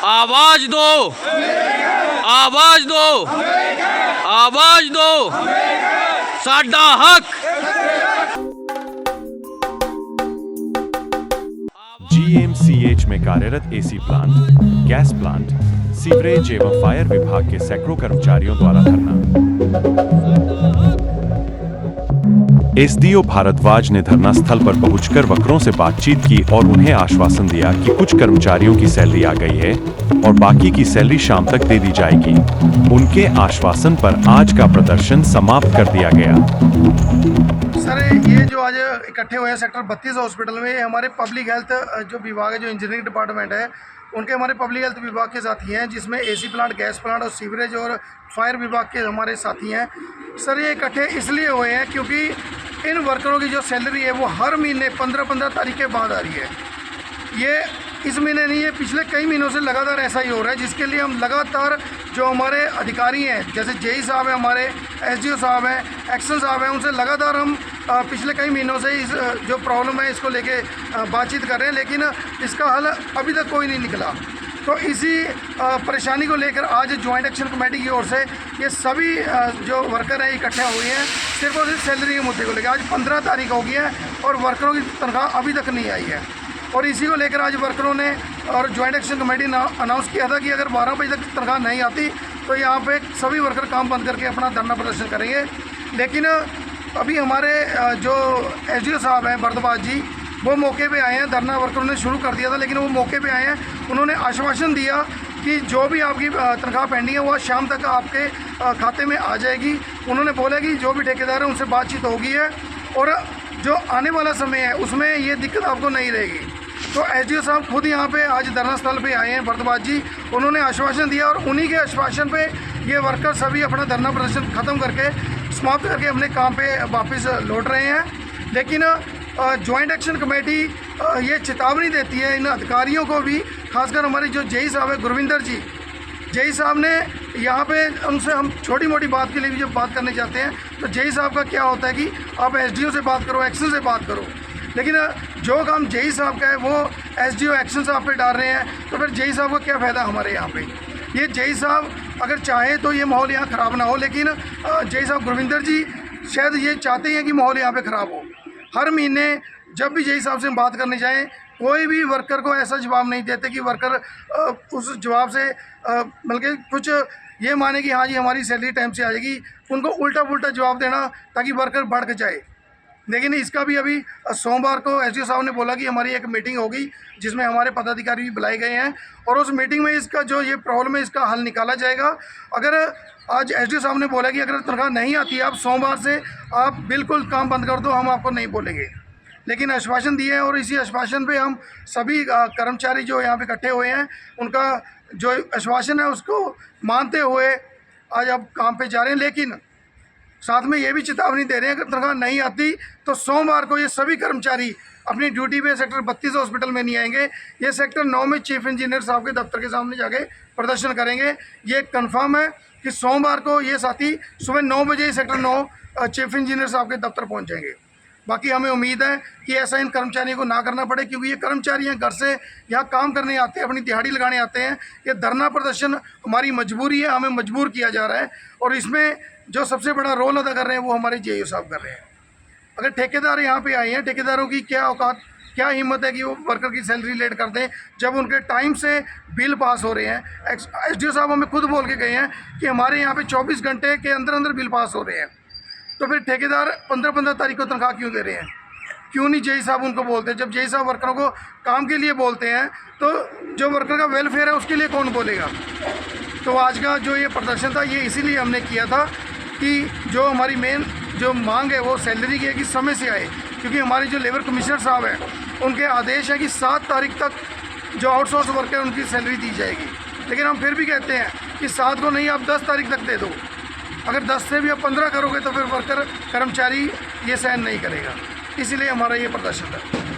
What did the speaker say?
आवाज दो, आवाज दो, आवाज दो, साडा हक। GMCH में कार्यरत AC plant, gas plant, sewerage एवं फायर विभाग के सैकड़ों कर्मचारियों द्वारा धरना। एसडीओ भारद्वाज ने धरना स्थल पर पहुंचकर वर्करों से बातचीत की और उन्हें आश्वासन दिया कि कुछ कर्मचारियों की सैलरी आ गई है और बाकी की सैलरी शाम तक दे दी जाएगी। उनके आश्वासन पर आज का प्रदर्शन समाप्त कर दिया गया। सर, ये जो आज इकट्ठे हुए हैं सेक्टर 32 हॉस्पिटल में, हमारे पब्लिक हेल्थ जो विभाग है, जो इंजीनियरिंग डिपार्टमेंट है, उनके हमारे पब्लिक हेल्थ विभाग के साथी हैं, जिसमें एसी प्लांट, गैस प्लांट और सीवरेज और फायर विभाग के हमारे साथी हैं। सर, ये इकट्ठे इसलिए हुए हैं क्योंकि इन वर्करों की जो सैलरी है वो हर महीने 15-15 तारीख के बाद आ रही है। ये इस महीने नहीं है, पिछले कई महीनों से लगातार ऐसा ही हो रहा है, जिसके लिए हम लगातार जो हमारे अधिकारी हैं, जैसे जेई साहब हैं, हमारे एसडीओ साहब हैं, एक्शन साहब हैं, उनसे लगातार हम पिछले कई महीनों से इस जो प्रॉब्लम है इसको लेके बातचीत कर रहे हैं, लेकिन इसका हल अभी तक कोई नहीं निकला। तो इसी परेशानी को लेकर आज ज्वाइंट एक्शन कमेटी की ओर से ये सभी जो वर्कर हैं इकट्ठे हुए हैं, सिर्फ और सिर्फ सैलरी के मुद्दे को लेकर। आज 15 तारीख हो गई है और वर्करों की तनख्वाह अभी तक नहीं आई है, और इसी को लेकर आज वर्करों ने और ज्वाइंट एक्शन कमेटी ने अनाउंस किया था कि अगर 12 बजे तक तनख्वाह नहीं आती तो यहाँ पे सभी वर्कर काम बंद करके अपना धरना प्रदर्शन करेंगे। लेकिन अभी हमारे जो एसडीओ साहब हैं भारद्वाज जी, वो मौके पे आए हैं। धरना वर्करों ने शुरू कर दिया था, लेकिन वो मौके पे आए हैं। उन्होंने आश्वासन दिया कि जो भी आपकी तनख्वाह पेंडिंग है वो शाम तक आपके खाते में आ जाएगी। उन्होंने बोला कि जो भी ठेकेदार है उनसे बातचीत होगी है, और जो आने वाला समय है उसमें ये दिक्कत आपको नहीं रहेगी। तो एसडीओ साहब खुद यहाँ पे आज धरना स्थल पे आए हैं, भारद्वाज जी, उन्होंने आश्वासन दिया, और उन्हीं के आश्वासन पे ये वर्कर सभी अपना धरना प्रदर्शन ख़त्म करके, समाप्त करके अपने काम पे वापस लौट रहे हैं। लेकिन ज्वाइंट एक्शन कमेटी ये चेतावनी देती है इन अधिकारियों को भी, खासकर हमारे जो जेई साहब है गुरविंदर जी, जेई साहब ने यहाँ पे उनसे हम छोटी मोटी बात के लिए भी जब बात करने जाते हैं तो जेई साहब का क्या होता है कि आप एसडीओ से बात करो, एक्शन से बात करो। लेकिन जो काम जेई साहब का है वो एसडीओ एक्शन साहब पे डाल रहे हैं, तो फिर जेई साहब का क्या फ़ायदा हमारे यहाँ पे। ये जेई साहब अगर चाहे तो ये माहौल यहाँ ख़राब ना हो, लेकिन जेई साहब गुरविंदर जी शायद ये चाहते हैं कि माहौल यहाँ पे ख़राब हो। हर महीने जब भी जेई साहब से हम बात करने जाएँ, कोई भी वर्कर को ऐसा जवाब नहीं देते कि वर्कर उस जवाब से बल्कि कुछ ये माने कि हाँ जी हमारी सैलरी टाइम से आ जाएगी। उनको उल्टा पुल्टा जवाब देना ताकि वर्कर बढ़ के जाए। लेकिन इसका भी अभी सोमवार को एसडीओ साहब ने बोला कि हमारी एक मीटिंग होगी जिसमें हमारे पदाधिकारी भी बुलाए गए हैं, और उस मीटिंग में इसका जो ये प्रॉब्लम है इसका हल निकाला जाएगा। अगर आज एसडीओ साहब ने बोला कि अगर तनख्वाह नहीं आती है आप सोमवार से आप बिल्कुल काम बंद कर दो, हम आपको नहीं बोलेंगे। लेकिन आश्वासन दिए हैं, और इसी आश्वासन पे हम सभी कर्मचारी जो यहाँ पे इकट्ठे हुए हैं, उनका जो आश्वासन है उसको मानते हुए आज आप काम पे जा रहे हैं। लेकिन साथ में ये भी चेतावनी दे रहे हैं, अगर तनख्वाह नहीं आती तो सोमवार को ये सभी कर्मचारी अपनी ड्यूटी पे सेक्टर 32 हॉस्पिटल में नहीं आएंगे। ये सेक्टर 9 में चीफ इंजीनियर साहब के दफ्तर के सामने जाके प्रदर्शन करेंगे। ये कंफर्म है कि सोमवार को ये साथी सुबह 9 बजे सेक्टर 9 चीफ इंजीनियर साहब के दफ्तर पहुँच जाएंगे। बाकी हमें उम्मीद है कि ऐसा इन कर्मचारियों को ना करना पड़े, क्योंकि ये कर्मचारी हैं, घर से यहाँ काम करने आते हैं, अपनी दिहाड़ी लगाने आते हैं। ये धरना प्रदर्शन हमारी मजबूरी है, हमें मजबूर किया जा रहा है, और इसमें जो सबसे बड़ा रोल अदा कर रहे हैं वो हमारे जेईओ साहब कर रहे हैं। अगर ठेकेदार यहाँ पे आए हैं, ठेकेदारों की क्या औकात, क्या हिम्मत है कि वो वर्कर की सैलरी लेट कर दें जब उनके टाइम से बिल पास हो रहे हैं। एसडीओ साहब हमें खुद बोल के गए हैं कि हमारे यहाँ पे 24 घंटे के अंदर अंदर बिल पास हो रहे हैं। तो फिर ठेकेदार 15-15 तारीख को तनख्वाह क्यों दे रहे हैं? क्यों नहीं जेई साहब उनको बोलते हैं? जब जेई साहब वर्करों को काम के लिए बोलते हैं तो जो वर्कर का वेलफेयर है उसके लिए कौन बोलेगा? तो आज का जो ये प्रदर्शन था ये इसीलिए हमने किया था कि जो हमारी मेन जो मांग है वो सैलरी की है कि समय से आए, क्योंकि हमारे जो लेबर कमिश्नर साहब हैं उनके आदेश है कि 7 तारीख तक जो आउटसोर्स वर्कर है उनकी सैलरी दी जाएगी। लेकिन हम फिर भी कहते हैं कि 7 को नहीं, आप 10 तारीख तक दे दो। अगर 10 से भी आप 15 करोगे तो फिर वर्कर कर्मचारी ये सहन नहीं करेगा। इसीलिए हमारा ये प्रदर्शन है।